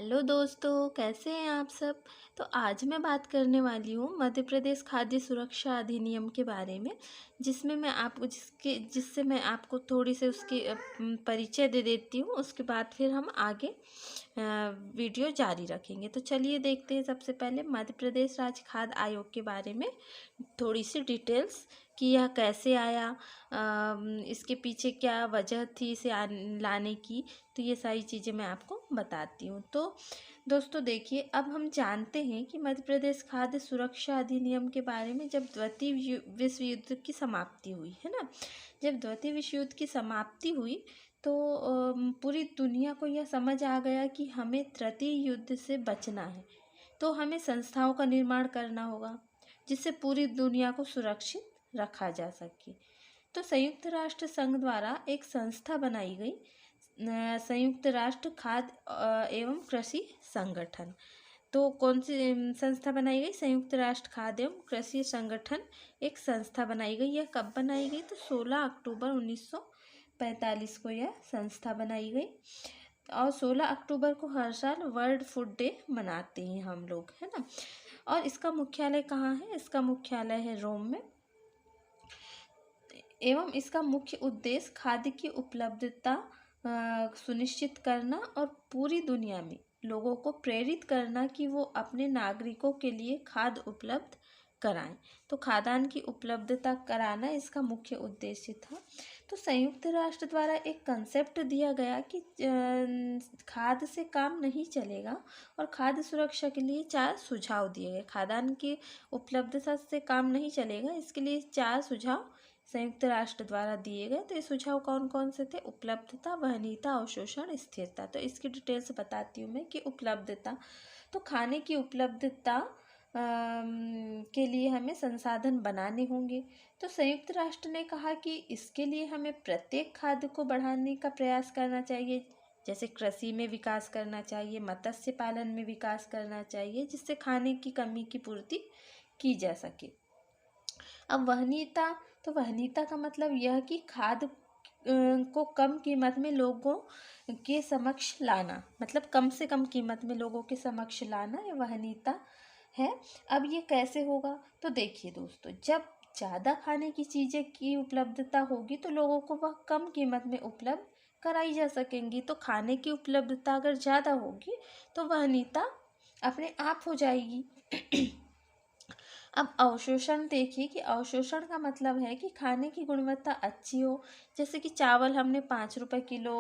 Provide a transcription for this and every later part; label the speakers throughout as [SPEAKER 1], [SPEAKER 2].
[SPEAKER 1] Hello दोस्तों, कैसे हैं आप सब। तो आज मैं बात करने वाली हूँ मध्य प्रदेश खाद्य सुरक्षा अधिनियम के बारे में, जिसमें मैं आपको जिससे मैं आपको थोड़ी सी उसकी परिचय दे देती हूँ। उसके बाद फिर हम आगे वीडियो जारी रखेंगे। तो चलिए देखते हैं सबसे पहले मध्य प्रदेश राज्य खाद्य आयोग के बारे में थोड़ी सी डिटेल्स कि यह कैसे आया, इसके पीछे क्या वजह थी इसे लाने की। तो ये सारी चीज़ें मैं आपको बताती हूँ। तो दोस्तों देखिए, अब हम जानते हैं कि मध्य प्रदेश खाद्य सुरक्षा अधिनियम के बारे में जब द्वितीय विश्व युद्ध की समाप्ति हुई है ना। जब द्वितीय विश्व युद्ध की समाप्ति हुई तो पूरी दुनिया को यह समझ आ गया कि हमें तृतीय युद्ध से बचना है। तो हमें संस्थाओं का निर्माण करना होगा जिससे पूरी दुनिया को सुरक्षित रखा जा सके। तो संयुक्त राष्ट्र संघ द्वारा एक संस्था बनाई गई, संयुक्त राष्ट्र खाद्य एवं कृषि संगठन। तो कौन सी संस्था बनाई गई? संयुक्त राष्ट्र खाद्य एवं कृषि संगठन एक संस्था बनाई गई। यह कब बनाई गई? तो 16 अक्टूबर 1945 को यह संस्था बनाई गई। और 16 अक्टूबर को हर साल वर्ल्ड फूड डे मनाते हैं हम लोग, है ना। और इसका मुख्यालय कहाँ है? इसका मुख्यालय है रोम में। एवं इसका मुख्य उद्देश्य खाद्य की उपलब्धता सुनिश्चित करना और पूरी दुनिया में लोगों को प्रेरित करना कि वो अपने नागरिकों के लिए खाद्य उपलब्ध कराएं। तो खाद्यान्न की उपलब्धता कराना इसका मुख्य उद्देश्य था। तो संयुक्त राष्ट्र द्वारा एक कंसेप्ट दिया गया कि खाद्य से काम नहीं चलेगा और खाद्य सुरक्षा के लिए 4 सुझाव दिए गए। खाद्यान्न की उपलब्धता से काम नहीं चलेगा, इसके लिए 4 सुझाव संयुक्त राष्ट्र द्वारा दिए गए। तो ये सुझाव कौन कौन से थे? उपलब्धता, वहनीयता, अवशोषण, स्थिरता। तो इसकी डिटेल्स बताती हूँ मैं कि उपलब्धता, तो खाने की उपलब्धता के लिए हमें संसाधन बनाने होंगे। तो संयुक्त राष्ट्र ने कहा कि इसके लिए हमें प्रत्येक खाद्य को बढ़ाने का प्रयास करना चाहिए। जैसे कृषि में विकास करना चाहिए, मत्स्य पालन में विकास करना चाहिए, जिससे खाने की कमी की पूर्ति की जा सके। अब वहनीयता, तो वहनीयता का मतलब यह कि खाद्य को कम कीमत में लोगों के समक्ष लाना, मतलब कम से कम कीमत में लोगों के समक्ष लाना, ये वहनीयता है। अब ये कैसे होगा? तो देखिए दोस्तों, जब ज़्यादा खाने की चीज़ें की उपलब्धता होगी तो लोगों को वह कम कीमत में उपलब्ध कराई जा सकेंगी। तो खाने की उपलब्धता अगर ज़्यादा होगी तो वहनीयता अपने आप हो जाएगी। अब अवशोषण देखिए कि अवशोषण का मतलब है कि खाने की गुणवत्ता अच्छी हो। जैसे कि चावल हमने 5 रुपए किलो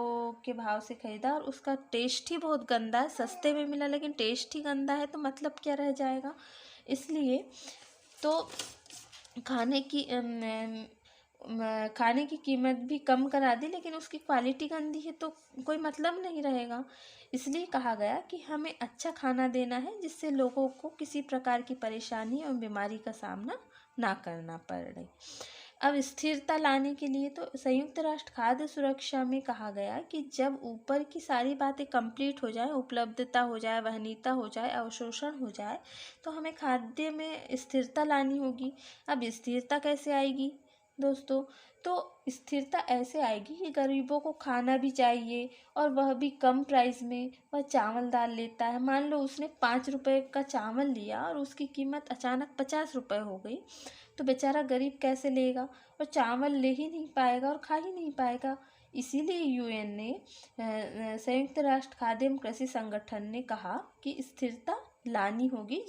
[SPEAKER 1] के भाव से खरीदा और उसका टेस्ट ही बहुत गंदा है, सस्ते में मिला लेकिन टेस्ट ही गंदा है, तो मतलब क्या रह जाएगा। इसलिए तो खाने की खाने की कीमत भी कम करा दी लेकिन उसकी क्वालिटी गंदी है तो कोई मतलब नहीं रहेगा। इसलिए कहा गया कि हमें अच्छा खाना देना है जिससे लोगों को किसी प्रकार की परेशानी और बीमारी का सामना ना करना पड़े। अब स्थिरता लाने के लिए तो संयुक्त राष्ट्र खाद्य सुरक्षा में कहा गया कि जब ऊपर की सारी बातें कंप्लीट हो जाए, उपलब्धता हो जाए, वहनीयता हो जाए, अवशोषण हो जाए, तो हमें खाद्य में स्थिरता लानी होगी। अब स्थिरता कैसे आएगी दोस्तों? तो स्थिरता ऐसे आएगी कि गरीबों को खाना भी चाहिए और वह भी कम प्राइस में। वह चावल दाल लेता है, मान लो उसने 5 रुपए का चावल लिया और उसकी कीमत अचानक 50 रुपए हो गई, तो बेचारा गरीब कैसे लेगा और चावल ले ही नहीं पाएगा और खा ही नहीं पाएगा। इसीलिए यूएन ने संयुक्त राष्ट्र खाद्य एवं कृषि संगठन ने कहा कि स्थिरता लानी होगी,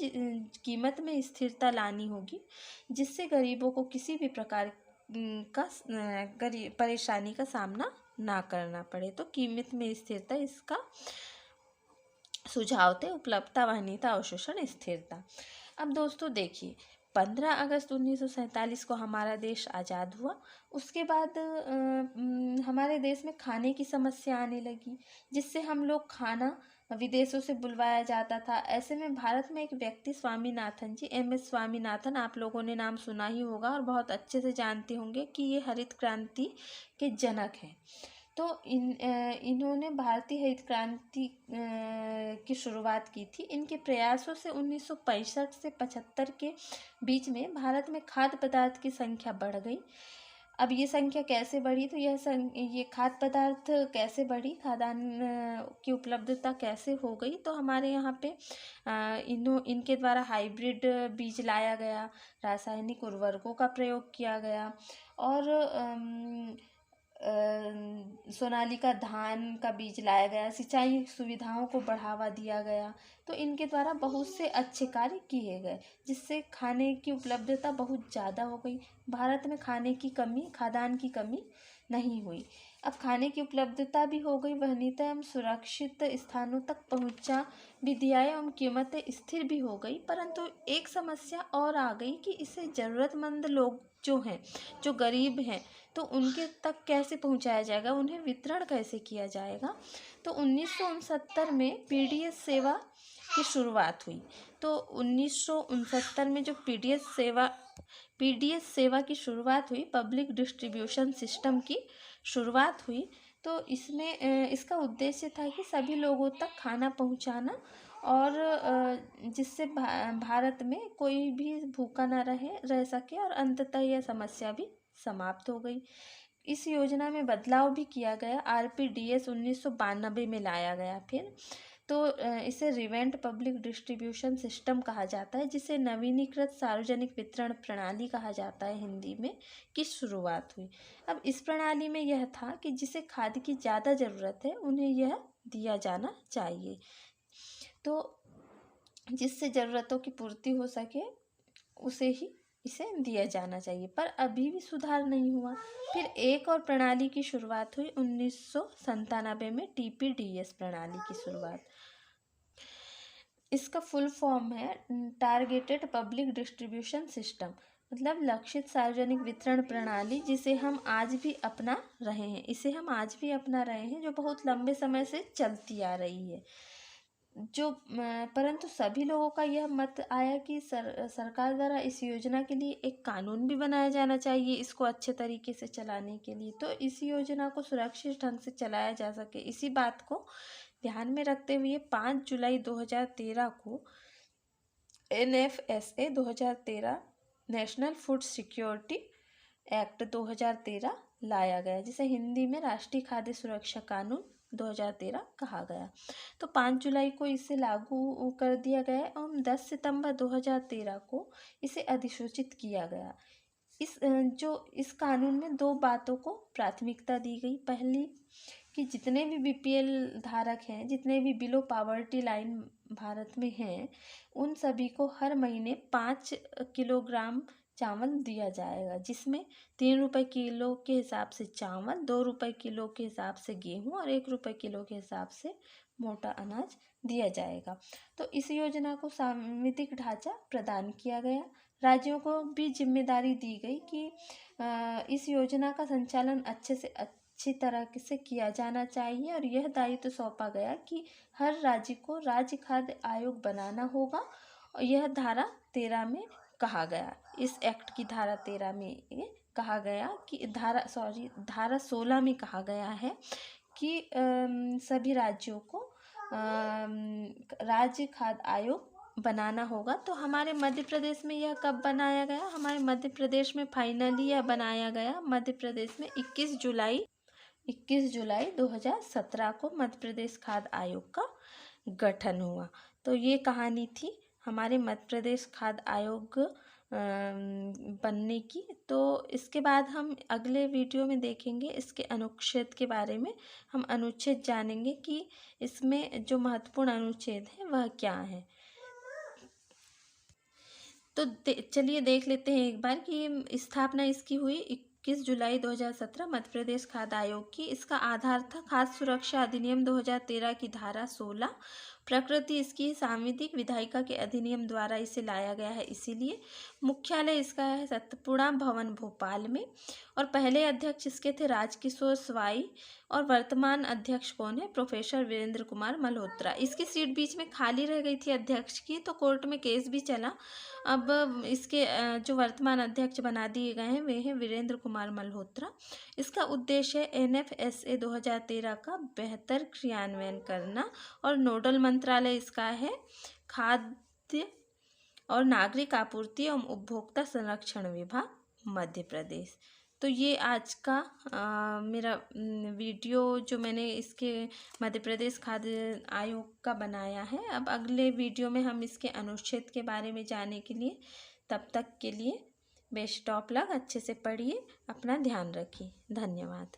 [SPEAKER 1] कीमत में स्थिरता लानी होगी, जिससे गरीबों को किसी भी प्रकार का गरीब परेशानी का सामना ना करना पड़े। तो कीमत में स्थिरता इसका सुझाव थे, उपलब्धता, वहनीयता, अवशोषण, स्थिरता। अब दोस्तों देखिए, 15 अगस्त 1947 को हमारा देश आज़ाद हुआ। उसके बाद हमारे देश में खाने की समस्या आने लगी, जिससे हम लोग खाना विदेशों से बुलवाया जाता था। ऐसे में भारत में एक व्यक्ति स्वामीनाथन जी, MS स्वामीनाथन, आप लोगों ने नाम सुना ही होगा और बहुत अच्छे से जानते होंगे कि ये हरित क्रांति के जनक हैं। तो इन्होंने भारतीय हरित क्रांति की शुरुआत की थी। इनके प्रयासों से 1965 से 75 के बीच में भारत में खाद्य पदार्थ की संख्या बढ़ गई। अब ये संख्या कैसे बढ़ी, तो ये खाद्य पदार्थ कैसे बढ़ी, खाद्यान्न की उपलब्धता कैसे हो गई, तो हमारे यहाँ पे इनके द्वारा हाइब्रिड बीज लाया गया, रासायनिक उर्वरकों का प्रयोग किया गया, और सोनालिका धान का बीज लाया गया, सिंचाई सुविधाओं को बढ़ावा दिया गया। तो इनके द्वारा बहुत से अच्छे कार्य किए गए, जिससे खाने की उपलब्धता बहुत ज़्यादा हो गई। भारत में खाद्यान्न की कमी नहीं हुई। अब खाने की उपलब्धता भी हो गई, वहनीयता एवं सुरक्षित स्थानों तक पहुंचा भी दिया एवं कीमतें स्थिर भी हो गई। परंतु एक समस्या और आ गई कि इसे ज़रूरतमंद लोग जो हैं, जो गरीब हैं, तो उनके तक कैसे पहुंचाया जाएगा, उन्हें वितरण कैसे किया जाएगा। तो 1969 में पीडीएस सेवा की शुरुआत हुई। तो 1969 में जो पीडीएस सेवा की शुरुआत हुई, पब्लिक डिस्ट्रीब्यूशन सिस्टम की शुरुआत हुई। तो इसमें इसका उद्देश्य था कि सभी लोगों तक खाना पहुंचाना, और जिससे भारत में कोई भी भूखा ना रह सके, और अंततः यह समस्या भी समाप्त हो गई। इस योजना में बदलाव भी किया गया, आरपीडीएस 1992 में लाया गया फिर। तो इसे रिवेंट पब्लिक डिस्ट्रीब्यूशन सिस्टम कहा जाता है, जिसे नवीनीकृत सार्वजनिक वितरण प्रणाली कहा जाता है हिंदी में, की शुरुआत हुई। अब इस प्रणाली में यह था कि जिसे खाद्य की ज़्यादा ज़रूरत है उन्हें यह दिया जाना चाहिए, तो जिससे ज़रूरतों की पूर्ति हो सके उसे ही इसे दिया जाना चाहिए। पर अभी भी सुधार नहीं हुआ। फिर एक और प्रणाली की शुरुआत हुई 1997 में, टीपीडीएस प्रणाली की शुरुआत। इसका फुल फॉर्म है टारगेटेड पब्लिक डिस्ट्रीब्यूशन सिस्टम, मतलब लक्षित सार्वजनिक वितरण प्रणाली, जिसे हम आज भी अपना रहे हैं। इसे हम आज भी अपना रहे हैं, जो बहुत लंबे समय से चलती आ रही है। परंतु सभी लोगों का यह मत आया कि सरकार द्वारा इस योजना के लिए एक कानून भी बनाया जाना चाहिए, इसको अच्छे तरीके से चलाने के लिए, तो इस योजना को सुरक्षित ढंग से चलाया जा सके। इसी बात को ध्यान में रखते हुए 5 जुलाई 2013 को NFSA 2013 national food security act 2013 लाया गया, जिसे हिंदी में राष्ट्रीय खाद्य सुरक्षा कानून 2013 कहा गया। तो 5 जुलाई को इसे लागू कर दिया गया और 10 सितंबर 2013 को इसे अधिसूचित किया गया। इस कानून में दो बातों को प्राथमिकता दी गई। पहली कि जितने भी बीपीएल धारक हैं, जितने भी बिलो पावर्टी लाइन भारत में हैं, उन सभी को हर महीने 5 किलोग्राम चावल दिया जाएगा, जिसमें 3 रुपये किलो के हिसाब से चावल, 2 रुपये किलो के हिसाब से गेहूं और 1 रुपये किलो के हिसाब से मोटा अनाज दिया जाएगा। तो इस योजना को सांविधिक ढांचा प्रदान किया गया। राज्यों को भी जिम्मेदारी दी गई कि इस योजना का संचालन अच्छी तरह से किया जाना चाहिए, और यह दायित्व सौंपा गया कि हर राज्य को राज्य खाद्य आयोग बनाना होगा। और यह धारा 13 में कहा गया, इस एक्ट की धारा 13 में ये कहा गया कि धारा 16 में कहा गया है कि सभी राज्यों को राज्य खाद्य आयोग बनाना होगा। तो हमारे मध्य प्रदेश में यह कब बनाया गया? हमारे मध्य प्रदेश में फाइनली यह बनाया गया मध्य प्रदेश में 21 जुलाई 2017 को मध्य प्रदेश खाद्य आयोग का गठन हुआ। तो ये कहानी थी हमारे मध्य प्रदेश खाद्य आयोग बनने की। तो इसके बाद हम अगले वीडियो में देखेंगे इसके अनुच्छेद के बारे में। हम अनुच्छेद जानेंगे कि इसमें जो महत्वपूर्ण अनुच्छेद है वह क्या है। तो चलिए देख लेते हैं एक बार कि स्थापना इसकी हुई 21 जुलाई 2017 मध्य प्रदेश खाद्य आयोग की। इसका आधार था खाद्य सुरक्षा अधिनियम 2013 की धारा 16। प्रकृति इसकी सांविधिक विधायिका के अधिनियम द्वारा इसे लाया गया है, इसीलिए मुख्यालय इसका है सतपुड़ा भवन भोपाल में। और पहले अध्यक्ष इसके थे राजकिशोर स्वाई, और वर्तमान अध्यक्ष कौन है? प्रोफेसर वीरेंद्र कुमार मल्होत्रा। इसकी सीट बीच में खाली रह गई थी अध्यक्ष की, तो कोर्ट में केस भी चला। अब इसके जो वर्तमान अध्यक्ष बना दिए गए हैं वे हैं वीरेंद्र कुमार मल्होत्रा। इसका उद्देश्य है NFSA 2013 का बेहतर क्रियान्वयन करना, और नोडल मंत्रालय इसका है खाद्य और नागरिक आपूर्ति एवं उपभोक्ता संरक्षण विभाग मध्य प्रदेश। तो ये आज का मेरा वीडियो जो मैंने इसके मध्य प्रदेश खाद्य आयोग का बनाया है। अब अगले वीडियो में हम इसके अनुच्छेद के बारे में जानने के लिए, तब तक के लिए बेस्ट ऑफ लक। अच्छे से पढ़िए, अपना ध्यान रखिए। धन्यवाद।